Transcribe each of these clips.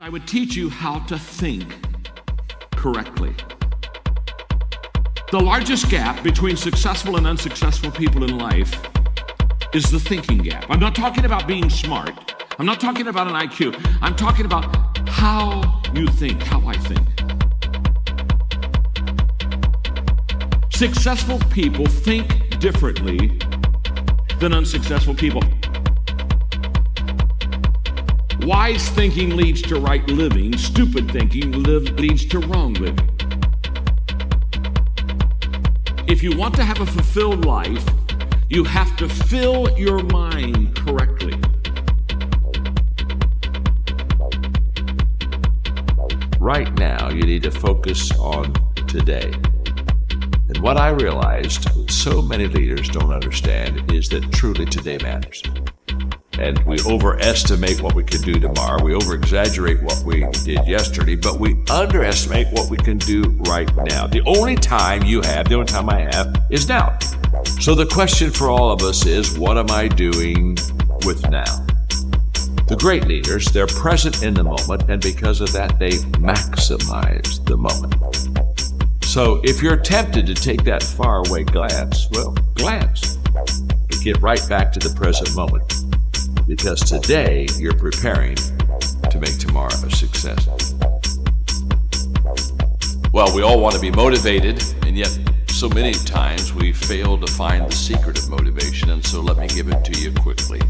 I would teach you how to think correctly. The largest gap between successful and unsuccessful people in life is the thinking gap. I'm not talking about being smart. I'm not talking about an IQ. I'm talking about how you think, how I think. Successful people think differently than unsuccessful people. Wise thinking leads to right living. Stupid thinking leads to wrong living. If you want to have a fulfilled life, you have to fill your mind correctly. Right now, you need to focus on today. And what I realized so many leaders don't understand is that truly today matters. And we overestimate what we can do tomorrow. We over-exaggerate what we did yesterday, but we underestimate what we can do right now. The only time you have, the only time I have, is now. So the question for all of us is, what am I doing with now? The great leaders, they're present in the moment, and because of that, they maximize the moment. So if you're tempted to take that faraway glance, well, glance. But get right back to the present moment. Because today you're preparing to make tomorrow a success. Well, we all want to be motivated, and yet so many times we fail to find the secret of motivation, and so let me give it to you quickly.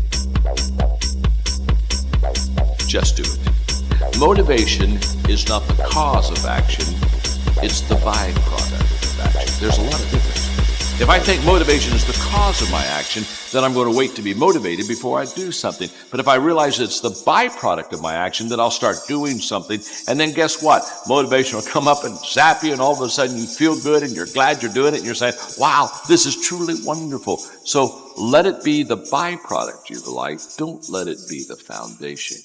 Just do it. Motivation is not the cause of action, it's the byproduct of action. There's a lot of difference. If I think motivation is the cause of my action, then I'm going to wait to be motivated before I do something. But if I realize it's the byproduct of my action, then I'll start doing something. And then guess what? Motivation will come up and zap you, and all of a sudden you feel good and you're glad you're doing it, and you're saying, wow, this is truly wonderful. So let it be the byproduct you like. Don't let it be the foundation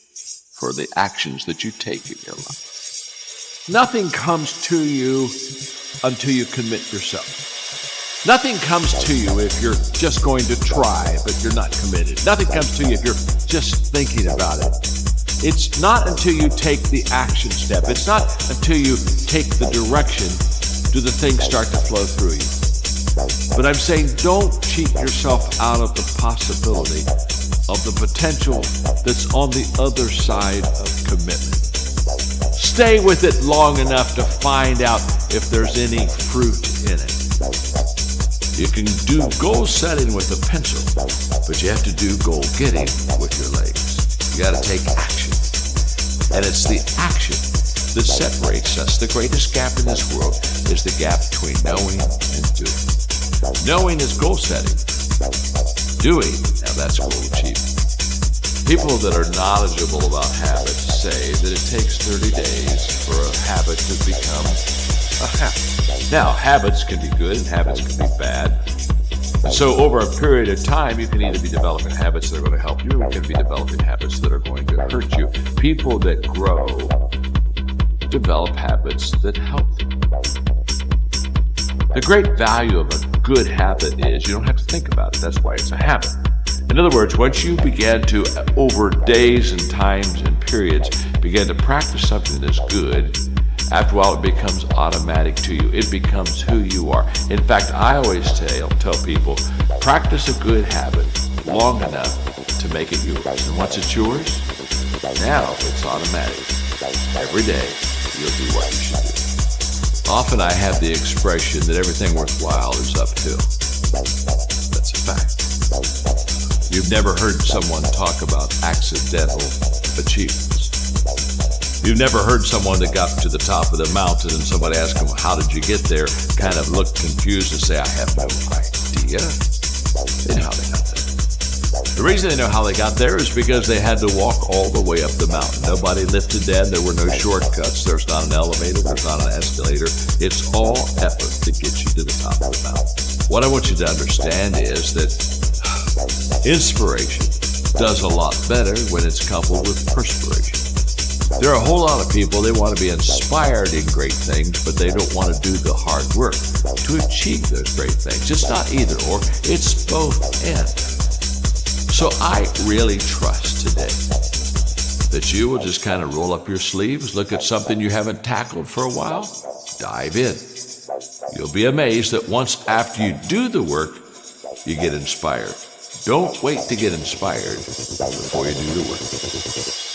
for the actions that you take in your life. Nothing comes to you until you commit yourself. Nothing comes to you if you're just going to try, but you're not committed. Nothing comes to you if you're just thinking about it. It's not until you take the action step. It's not until you take the direction do the things start to flow through you. But I'm saying don't cheat yourself out of the possibility of the potential that's on the other side of commitment. Stay with it long enough to find out if there's any fruit in it. You can do goal setting with a pencil, but you have to do goal getting with your legs. You got to take action. And it's the action that separates us. The greatest gap in this world is the gap between knowing and doing. Knowing is goal setting. Doing, now that's goal achievement. People that are knowledgeable about habits say that it takes 30 days for a habit to become a habit. Now, habits can be good and habits can be bad. And so over a period of time, you can either be developing habits that are going to help you, or you can be developing habits that are going to hurt you. People that grow develop habits that help them. The great value of a good habit is you don't have to think about it. That's why it's a habit. In other words, once you begin to, over days and times and periods, begin to practice something that's good, after a while it becomes automatic to you. It becomes who you are. In fact, I always tell people, practice a good habit long enough to make it yours. And once it's yours, now it's automatic. Every day, you'll do what you should do. Often I have the expression that everything worthwhile is uphill. That's a fact. You've never heard someone talk about accidental achievements. You've never heard someone that got to the top of the mountain and somebody asked them, how did you get there? Kind of look confused and say, I have no idea. They know how they got there. The reason they know how they got there is because they had to walk all the way up the mountain. Nobody lifted them. There were no shortcuts. There's not an elevator. There's not an escalator. It's all effort to get you to the top of the mountain. What I want you to understand is that inspiration does a lot better when it's coupled with perspiration. There are a whole lot of people, they want to be inspired in great things, but they don't want to do the hard work to achieve those great things. It's not either or, it's both and. So I really trust today that you will just kind of roll up your sleeves, look at something you haven't tackled for a while, dive in. You'll be amazed that once after you do the work, you get inspired. Don't wait to get inspired before you do the work.